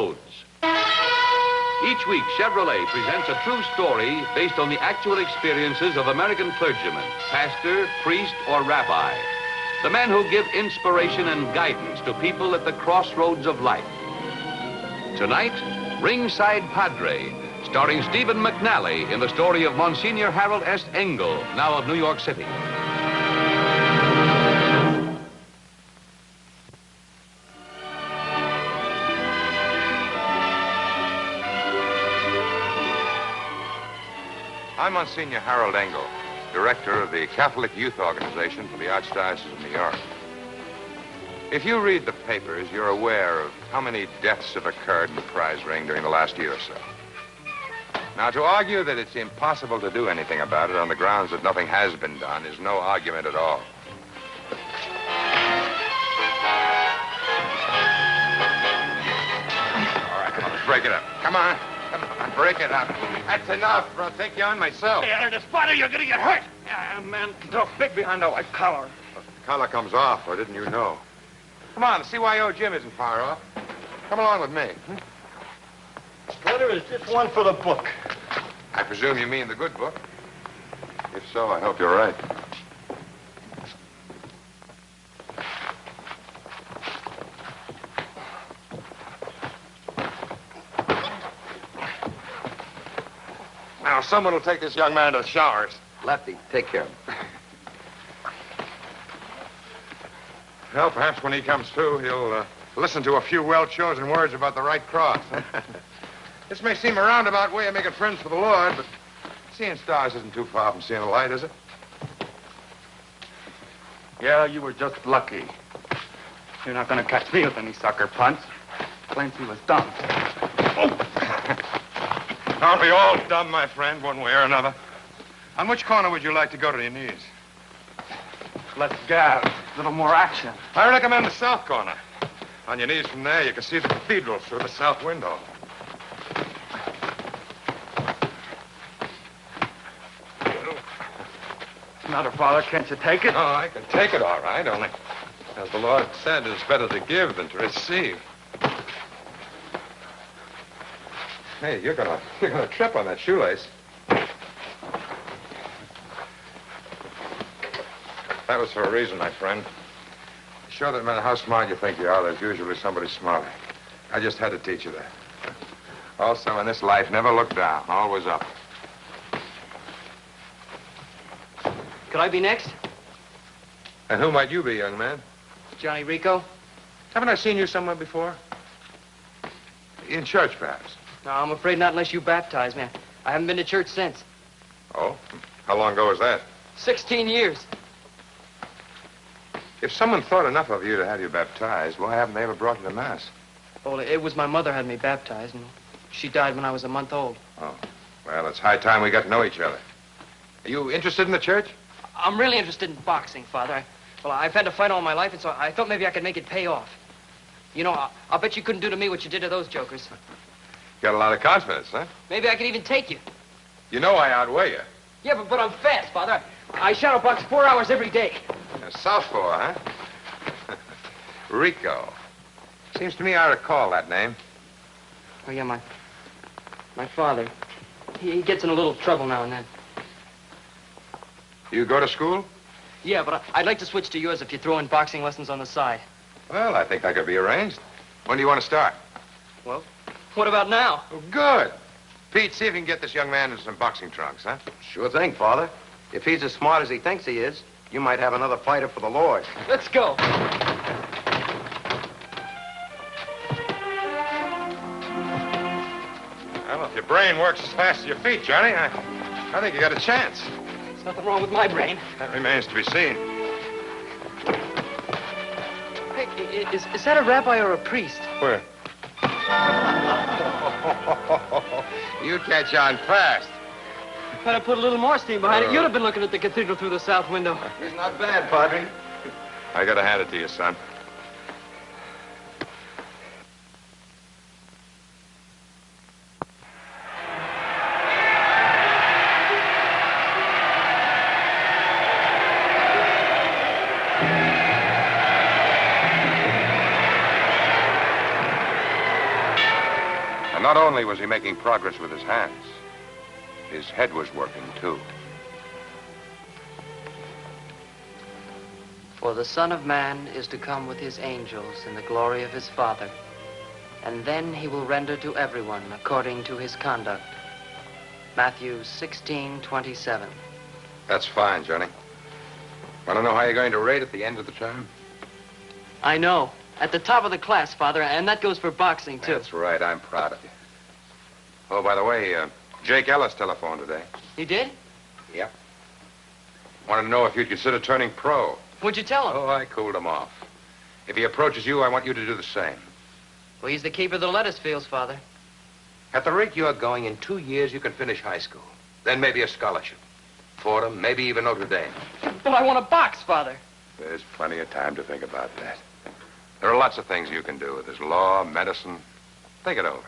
Crossroads. Each week, Chevrolet presents a true story based on the actual experiences of American clergymen, pastor, priest, or rabbi. The men who give inspiration and guidance to people at the crossroads of life. Tonight, Ringside Padre, starring Stephen McNally in the story of Monsignor Harold S. Engel, now of New York City. I'm Monsignor Harold Engel, director of the Catholic Youth Organization for the Archdiocese of New York. If you read the papers, you're aware of how many deaths have occurred in the prize ring during the last year or so. Now, to argue that it's impossible to do anything about it on the grounds that nothing has been done is no argument at all. All right, come on, let's break it up. Come on. Come on, break it up. That's enough, or I'll take you on myself. Hey, out of the spotter, you're gonna get hurt. Man, talk big behind the white collar. The collar comes off, or didn't you know? Come on, the CYO gym isn't far off. Come along with me. Splitter is just one for the book. I presume you mean the good book. If so, I hope you're right. Now, someone will take this young man to the showers. Lefty, take care of him. Well, perhaps when he comes to, he'll listen to a few well-chosen words about the right cross. Huh? This may seem a roundabout way of making friends for the Lord, but seeing stars isn't too far from seeing a light, is it? Yeah, you were just lucky. You're not gonna catch me with any sucker punch. Claims he was dumb. Aren't we all dumb, my friend, one way or another? On which corner would you like to go to your knees? Let's gas. A little more action. I recommend the south corner. On your knees from there, you can see the cathedral through the south window. Matter, Father, can't you take it? Oh, I can take it all right, only, as the Lord said, it's better to give than to receive. Hey, you're gonna trip on that shoelace. That was for a reason, my friend. Sure that no matter how smart you think you are, there's usually somebody smarter. I just had to teach you that. Also, in this life, never look down, always up. Could I be next? And who might you be, young man? Johnny Rico? Haven't I seen you somewhere before? In church, perhaps? No, I'm afraid not unless you baptize me. I haven't been to church since. Oh? How long ago was that? 16 years. If someone thought enough of you to have you baptized, why haven't they ever brought you to Mass? Well, it was my mother had me baptized, and she died when I was a month old. Oh. Well, it's high time we got to know each other. Are you interested in the church? I'm really interested in boxing, Father. I've had to fight all my life, and so I thought maybe I could make it pay off. You know, I'll bet you couldn't do to me what you did to those jokers. Got a lot of confidence, huh? Maybe I could even take you. You know I outweigh you. Yeah, but I'm fast, Father. I shadow box 4 hours every day. Southpaw, huh? Rico. Seems to me I recall that name. Oh, yeah, my father. He gets in a little trouble now and then. You go to school? Yeah, but I'd like to switch to yours if you throw in boxing lessons on the side. Well, I think that could be arranged. When do you want to start? Well, what about now? Oh, good. Pete, see if you can get this young man into some boxing trunks, huh? Sure thing, Father. If he's as smart as he thinks he is, you might have another fighter for the Lord. Let's go. Well, if your brain works as fast as your feet, Johnny, I think you got a chance. There's nothing wrong with my brain. That remains to be seen. Hey, is that a rabbi or a priest? Where? You catch on fast. If I'd have put a little more steam behind it, you'd have been looking at the cathedral through the south window. He's not bad, Padre. I gotta hand it to you, son. And not only was he making progress with his hands, his head was working, too. For the Son of Man is to come with his angels in the glory of his Father, and then he will render to everyone according to his conduct. Matthew 16:27. That's fine, Johnny. Want to know how you're going to rate at the end of the term? I know. At the top of the class, Father, and that goes for boxing, too. That's right. I'm proud of you. Oh, by the way, Jake Ellis telephoned today. You did? Yep. Wanted to know if you'd consider turning pro. What'd you tell him? Oh, I cooled him off. If he approaches you, I want you to do the same. Well, he's the keeper of the lettuce fields, Father. At the rate you're going, in 2 years, you can finish high school. Then maybe a scholarship. Fordham, maybe even Notre Dame. But I want to box, Father. There's plenty of time to think about that. There are lots of things you can do. There's law, medicine. Think it over.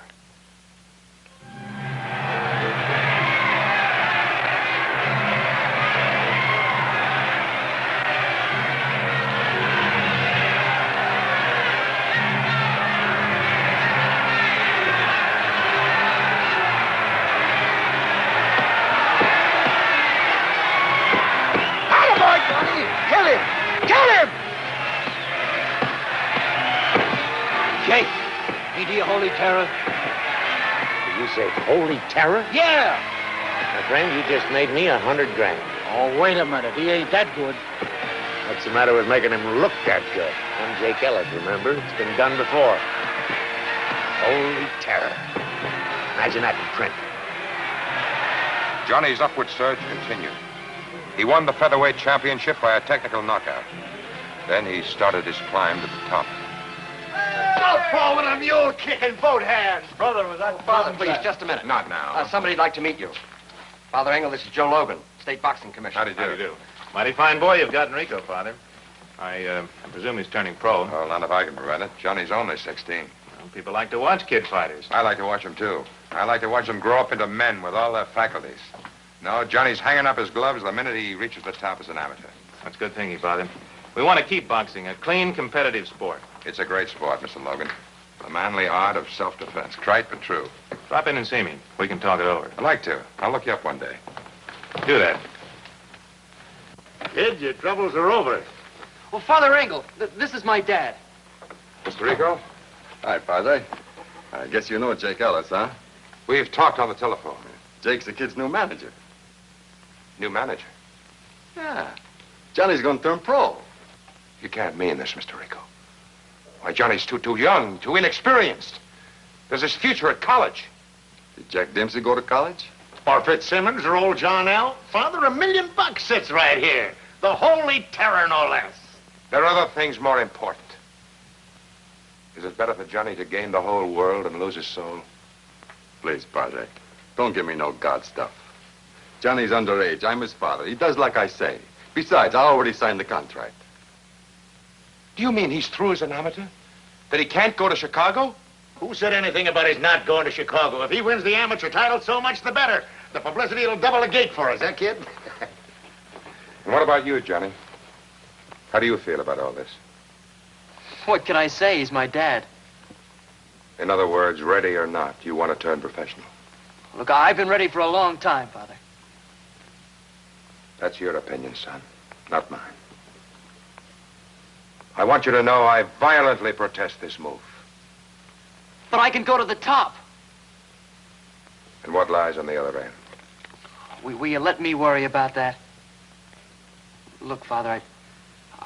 Jake, ain't he a holy terror? Did you say holy terror? Yeah! My friend, you just made me 100 grand. Oh, wait a minute. He ain't that good. What's the matter with making him look that good? I'm Jake Ellis, remember? It's been done before. Holy terror. Imagine that in print. Johnny's upward surge continued. He won the featherweight championship by a technical knockout. Then he started his climb to the top. Southpaw with a mule kick in both hands. Brother, was that Father, please, just a minute. Not now. Somebody'd like to meet you. Father Engel, this is Joe Logan, State Boxing Commissioner. How do you do? Mighty fine boy you've got, Enrico, Father. I presume he's turning pro. Well, not if I can prevent it. Johnny's only 16. Well, people like to watch kid fighters. I like to watch them, too. I like to watch them grow up into men with all their faculties. No, Johnny's hanging up his gloves the minute he reaches the top as an amateur. That's good thinking, Father. We want to keep boxing a clean, competitive sport. It's a great sport, Mr. Logan. The manly art of self-defense. Trite but true. Drop in and see me. We can talk it over. I'd like to. I'll look you up one day. Do that. Kid, your troubles are over. Well, Father Engel, this is my dad. Mr. Rico? Hi, Padre. I guess you know Jake Ellis, huh? We've talked on the telephone. Jake's the kid's new manager. New manager. Yeah. Johnny's going to turn pro. You can't mean this, Mr. Rico. Why, Johnny's too young, too inexperienced. There's his future at college. Did Jack Dempsey go to college? Or Fitzsimmons or old John L. Father, $1 million sits right here. The holy terror, no less. There are other things more important. Is it better for Johnny to gain the whole world and lose his soul? Please, Padre, don't give me no God stuff. Johnny's underage. I'm his father. He does like I say. Besides, I already signed the contract. Do you mean he's through as an amateur? That he can't go to Chicago? Who said anything about his not going to Chicago? If he wins the amateur title, so much the better. The publicity will double the gate for us, that kid? And what about you, Johnny? How do you feel about all this? What can I say? He's my dad. In other words, ready or not, you want to turn professional. Look, I've been ready for a long time, Father. That's your opinion, son, not mine. I want you to know I violently protest this move. But I can go to the top. And what lies on the other end? Will you let me worry about that? Look, Father,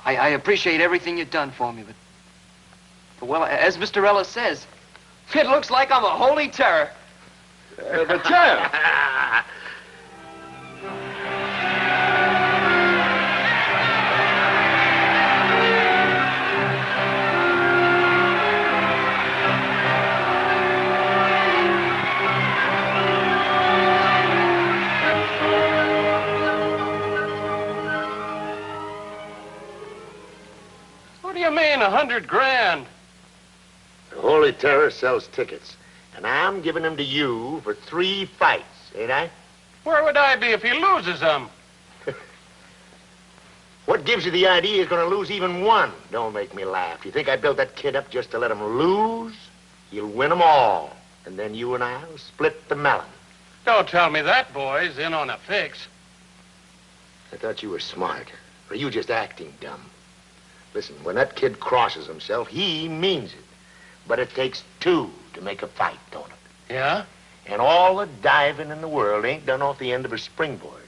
I appreciate everything you've done for me, but well, as Mr. Ellis says, it looks like I'm a holy terror. The champ! What do you mean, 100 grand? The holy terror sells tickets. And I'm giving them to you for 3 fights, ain't I? Where would I be if he loses them? What gives you the idea he's going to lose even one? Don't make me laugh. You think I built that kid up just to let him lose? He'll win them all. And then you and I'll split the melon. Don't tell me that boy's in on a fix. I thought you were smart. Or you just acting dumb. Listen, when that kid crosses himself, he means it. But it takes two to make a fight, don't it? Yeah? And all the diving in the world ain't done off the end of a springboard.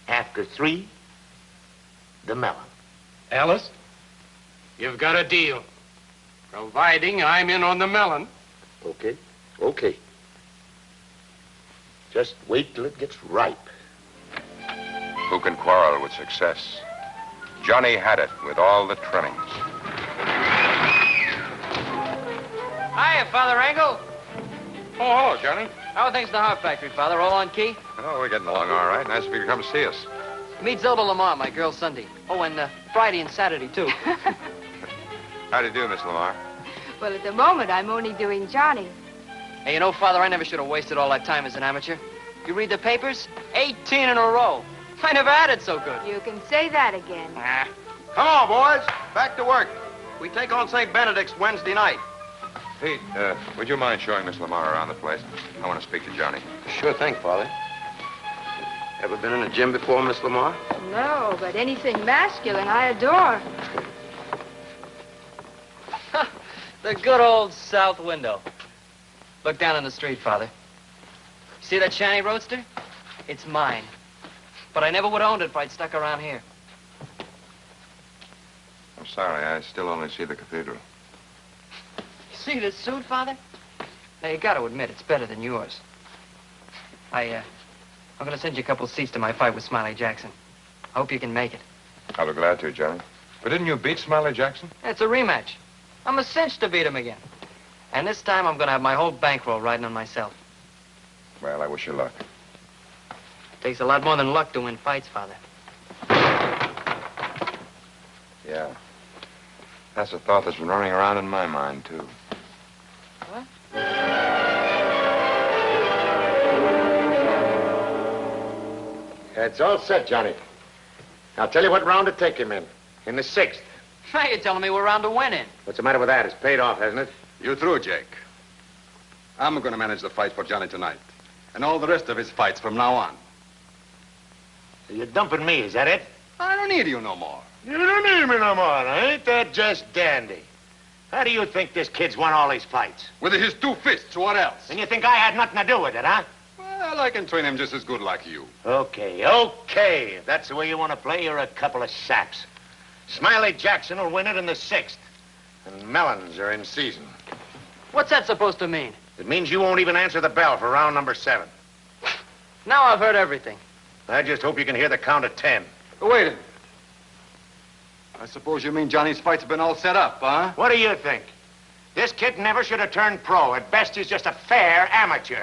After three, the melon. Ellis, you've got a deal. Providing I'm in on the melon. Okay, okay. Just wait till it gets ripe. Who can quarrel with success? Johnny had it with all the trimmings. Hiya, Father Angle. Oh, hello, Johnny. How are things in the harp factory, Father? All on key? Oh, we're getting along all right. Nice of you to come to see us. Meet Zelda Lamar, my girl Sunday. Oh, and Friday and Saturday, too. How do you do, Miss Lamar? Well, at the moment, I'm only doing Johnny. Hey, you know, Father, I never should have wasted all that time as an amateur. You read the papers? 18 in a row. I never had it so good. You can say that again. Ah. Come on, boys. Back to work. We take on St. Benedict's Wednesday night. Pete, would you mind showing Miss Lamar around the place? I want to speak to Johnny. Sure thing, Father. Ever been in a gym before, Miss Lamar? No, but anything masculine I adore. The good old south window. Look down on the street, Father. See that shiny roadster? It's mine. But I never would have owned it if I'd stuck around here. I'm sorry, I still only see the cathedral. You see this suit, Father? Now, you got to admit, it's better than yours. I'm going to send you a couple of seats to my fight with Smiley Jackson. I hope you can make it. I'll be glad to, Johnny. But didn't you beat Smiley Jackson? It's a rematch. I'm a cinch to beat him again. And this time, I'm going to have my whole bankroll riding on myself. Well, I wish you luck. Takes a lot more than luck to win fights, Father. Yeah. That's a thought that's been running around in my mind, too. What? It's all set, Johnny. I'll tell you what round to take him in the sixth. Now you're telling me we're round to win in. What's the matter with that? It's paid off, hasn't it? You through, Jake. I'm going to manage the fight for Johnny tonight. And all the rest of his fights from now on. You're dumping me, is that it? I don't need you no more. You don't need me no more. Ain't that just dandy? How do you think this kid's won all these fights? With his two fists, what else? And you think I had nothing to do with it, huh? Well, I can train him just as good like you. Okay, okay. If that's the way you want to play, you're a couple of saps. Smiley Jackson will win it in the sixth. And melons are in season. What's that supposed to mean? It means you won't even answer the bell for round number 7. Now I've heard everything. I just hope you can hear the count of 10. But wait a minute. I suppose you mean Johnny's fight's been all set up, huh? What do you think? This kid never should have turned pro. At best, he's just a fair amateur.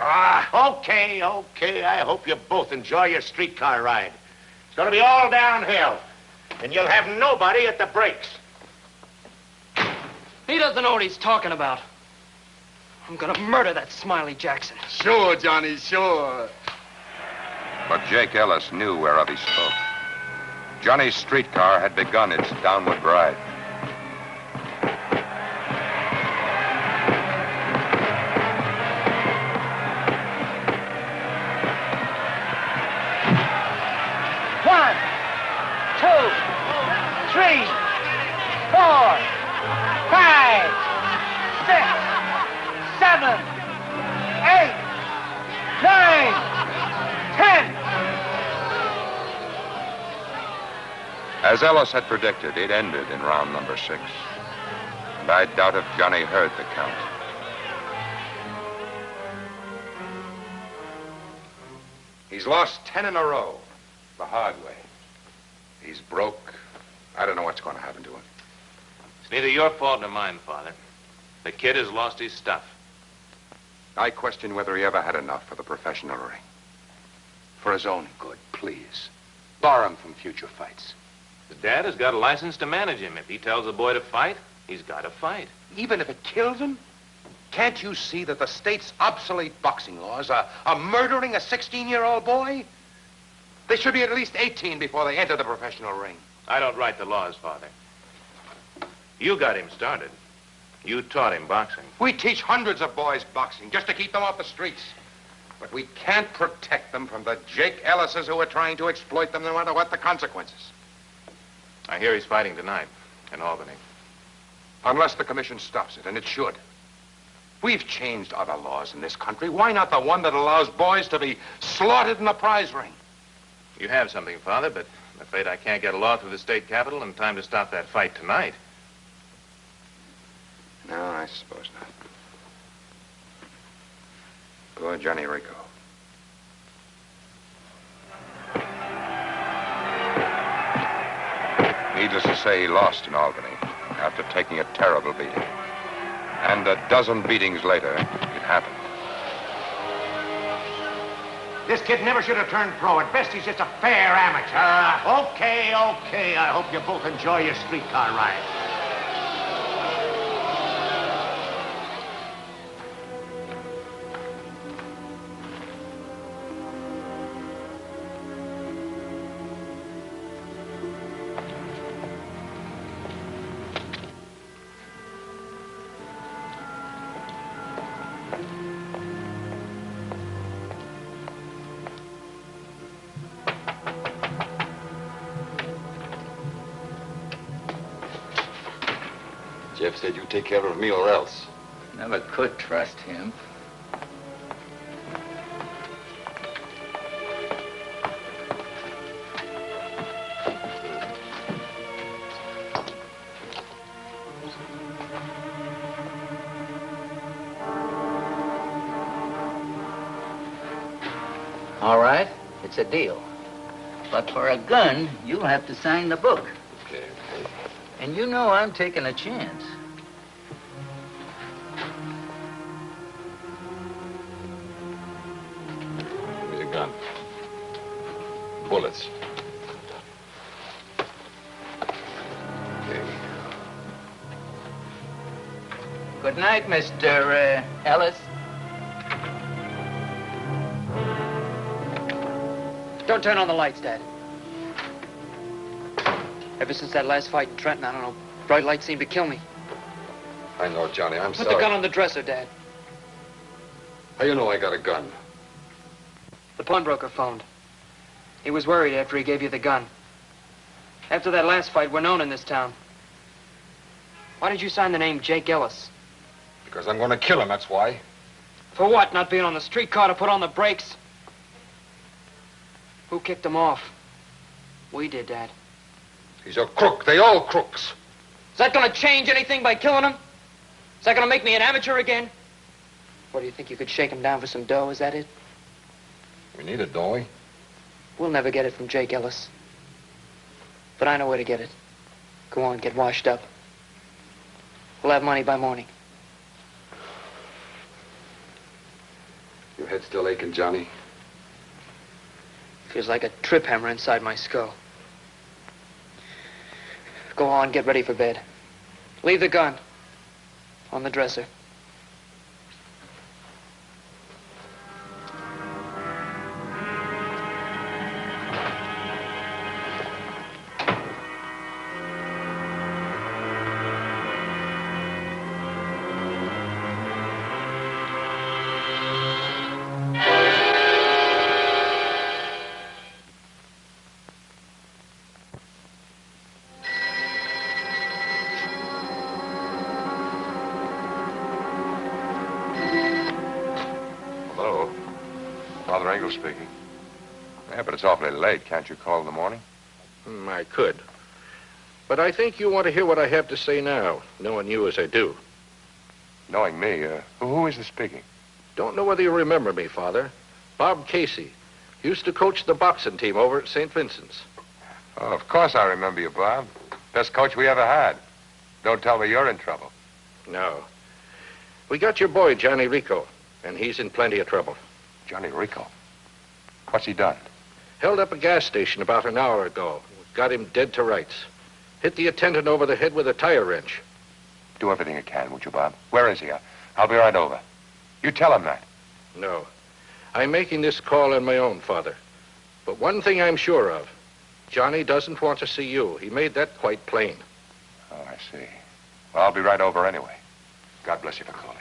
Okay, okay. I hope you both enjoy your streetcar ride. It's going to be all downhill. And you'll have nobody at the brakes. He doesn't know what he's talking about. I'm going to murder that Smiley Jackson. Sure, Johnny, sure. But Jake Ellis knew whereof he spoke. Johnny's streetcar had begun its downward ride. One, 2, 3, 4, 5, 6, 7, 8, 9, 10. As Ellis had predicted, it ended in round number 6. And I doubt if Johnny heard the count. He's lost 10 in a row, the hard way. He's broke. I don't know what's going to happen to him. It's neither your fault nor mine, Father. The kid has lost his stuff. I question whether he ever had enough for the professional ring. For his own good, please. Bar him from future fights. The dad has got a license to manage him. If he tells a boy to fight, he's got to fight. Even if it kills him? Can't you see that the state's obsolete boxing laws are murdering a 16-year-old boy? They should be at least 18 before they enter the professional ring. I don't write the laws, Father. You got him started. You taught him boxing. We teach hundreds of boys boxing just to keep them off the streets. But we can't protect them from the Jake Ellises who are trying to exploit them no matter what the consequences. I hear he's fighting tonight in Albany. Unless the commission stops it, and it should. We've changed other laws in this country. Why not the one that allows boys to be slaughtered in the prize ring? You have something, Father, but I'm afraid I can't get a law through the state capitol in time to stop that fight tonight. No, I suppose not. Poor Johnny Rico. Needless to say, he lost in Albany after taking a terrible beating. And a dozen beatings later, it happened. This kid never should have turned pro. At best, he's just a fair amateur. Okay. I hope you both enjoy your streetcar ride. Jeff said you take care of me or else. Never could trust him. All right, it's a deal. But for a gun, you'll have to sign the book. Okay. And you know I'm taking a chance. Give me the gun. Bullets. Okay. Good night, Mr. Ellis. Don't turn on the lights, Dad. Ever since that last fight in Trenton, I don't know, bright lights seem to kill me. I know, Johnny. I'm Put sorry. the gun on the dresser, Dad. How you know I got a gun? The pawnbroker phoned. He was worried after he gave you the gun. After that last fight, we're known in this town. Why did you sign the name Jake Ellis? Because I'm going to kill him, that's why. For what? Not being on the streetcar to put on the brakes? Who kicked him off? We did, Dad. He's a crook. They all crooks. Is that gonna change anything by killing him? Is that gonna make me an amateur again? Or do you think you could shake him down for some dough? Is that it? We need it, don't we? We'll never get it from Jake Ellis. But I know where to get it. Go on, get washed up. We'll have money by morning. Your head still aching, Johnny? Feels like a trip hammer inside my skull. Go on, get ready for bed. Leave the gun on the dresser. Speaking. Yeah, but it's awfully late. Can't you call in the morning? I could. But I think you want to hear what I have to say now, knowing you as I do. Knowing me, who is this speaking? Don't know whether you remember me, Father. Bob Casey. Used to coach the boxing team over at St. Vincent's. Oh, of course I remember you, Bob. Best coach we ever had. Don't tell me you're in trouble. No. We got your boy, Johnny Rico, and he's in plenty of trouble. Johnny Rico? What's he done? Held up a gas station about an hour ago. Got him dead to rights. Hit the attendant over the head with a tire wrench. Do everything you can, would you, Bob? Where is he? I'll be right over. You tell him that. No. I'm making this call on my own, Father. But one thing I'm sure of. Johnny doesn't want to see you. He made that quite plain. Oh, I see. Well, I'll be right over anyway. God bless you for calling.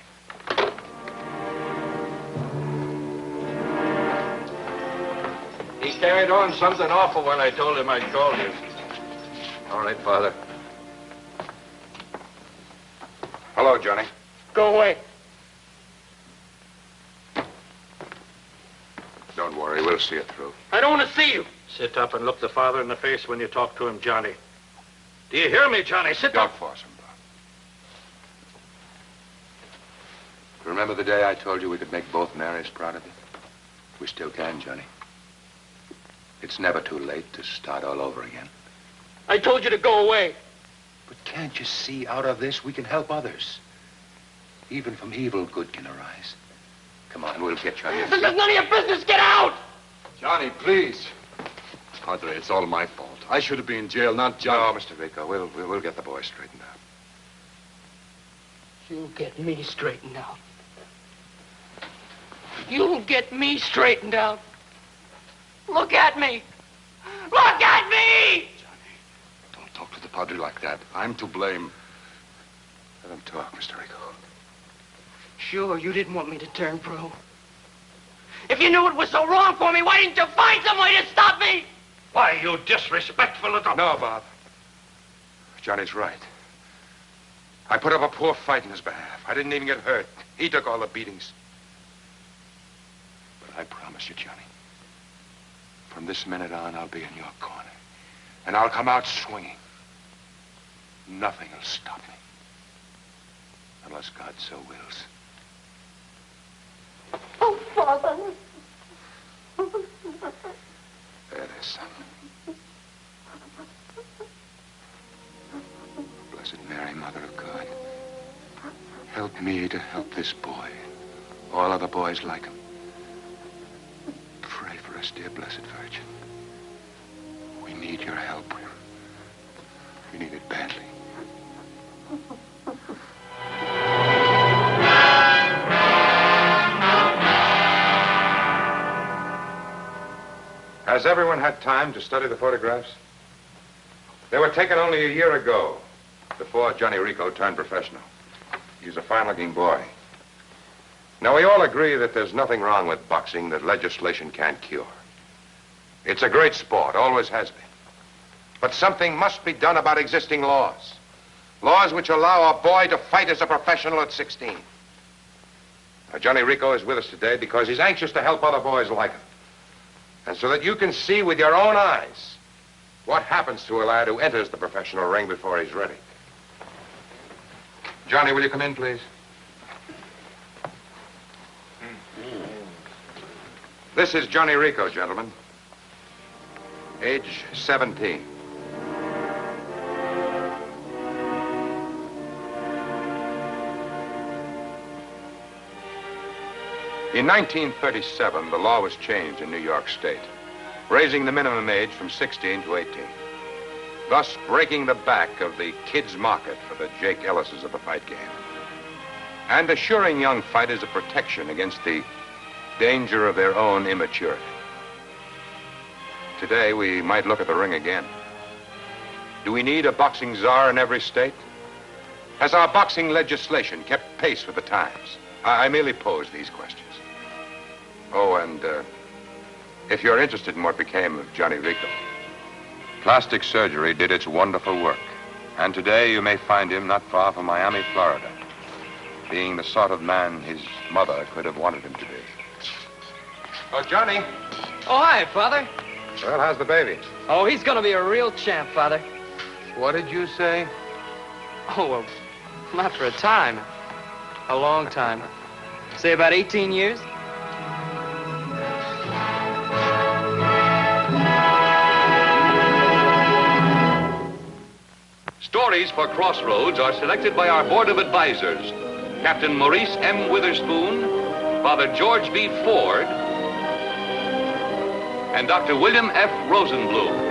He carried on something awful when I told him I'd call you. All right, Father. Hello, Johnny. Go away. Don't worry, we'll see it through. I don't want to see you. Sit up and look the father in the face when you talk to him, Johnny. Do you hear me, Johnny? Sit Don't up. force him, Bob. Remember the day I told you we could make both Marys proud of you? We still can, Johnny. It's never too late to start all over again. I told you to go away. But can't you see out of this we can help others? Even from evil, good can arise. Come on, we'll get you on your This feet. is none of your business. Get out! Johnny, please. Padre, it's all my fault. I should have been in jail, not Johnny. No, Mr. Rico, we'll get the boy straightened out. You'll get me straightened out. You'll get me straightened out. Look at me. Look at me! Don't talk to the Padre like that. I'm to blame. Let him talk, Mr. Rico. Sure, you didn't want me to turn pro. If you knew it was so wrong for me, why didn't you find some way to stop me? Why, you disrespectful little... No, Bob. Johnny's right. I put up a poor fight in his behalf. I didn't even get hurt. He took all the beatings. But I promise you, Johnny, from this minute on, I'll be in your corner. And I'll come out swinging. Nothing will stop me. Unless God so wills. Oh, Father. There it is, son. Blessed Mary, Mother of God, help me to help this boy. All other boys like him. Pray for us, dear Blessed Virgin. We need your help. We need it badly. Has everyone had time to study the photographs? They were taken only a year ago, before Johnny Rico turned professional. He's a fine-looking boy. Now, we all agree that there's nothing wrong with boxing that legislation can't cure. It's a great sport, always has been. But something must be done about existing laws. Laws which allow a boy to fight as a professional at 16. Now, Johnny Rico is with us today because he's anxious to help other boys like him. And so that you can see with your own eyes what happens to a lad who enters the professional ring before he's ready. Johnny, will you come in, please? This is Johnny Rico, gentlemen. Age 17. In 1937, the law was changed in New York State, raising the minimum age from 16 to 18, thus breaking the back of the kids' market for the Jake Ellises of the fight game, and assuring young fighters a protection against the danger of their own immaturity. Today, we might look at the ring again. Do we need a boxing czar in every state? Has our boxing legislation kept pace with the times? I merely pose these questions. Oh, and if you're interested in what became of Johnny Rico, plastic surgery did its wonderful work. And today you may find him not far from Miami, Florida, being the sort of man his mother could have wanted him to be. Oh, Johnny. Oh, hi, Father. Well, how's the baby? Oh, he's gonna be a real champ, Father. What did you say? Oh, well, not for a time. A long time. Say about 18 years. Stories for Crossroads are selected by our Board of Advisors, Captain Maurice M. Witherspoon, Father George B. Ford, and Dr. William F. Rosenblum.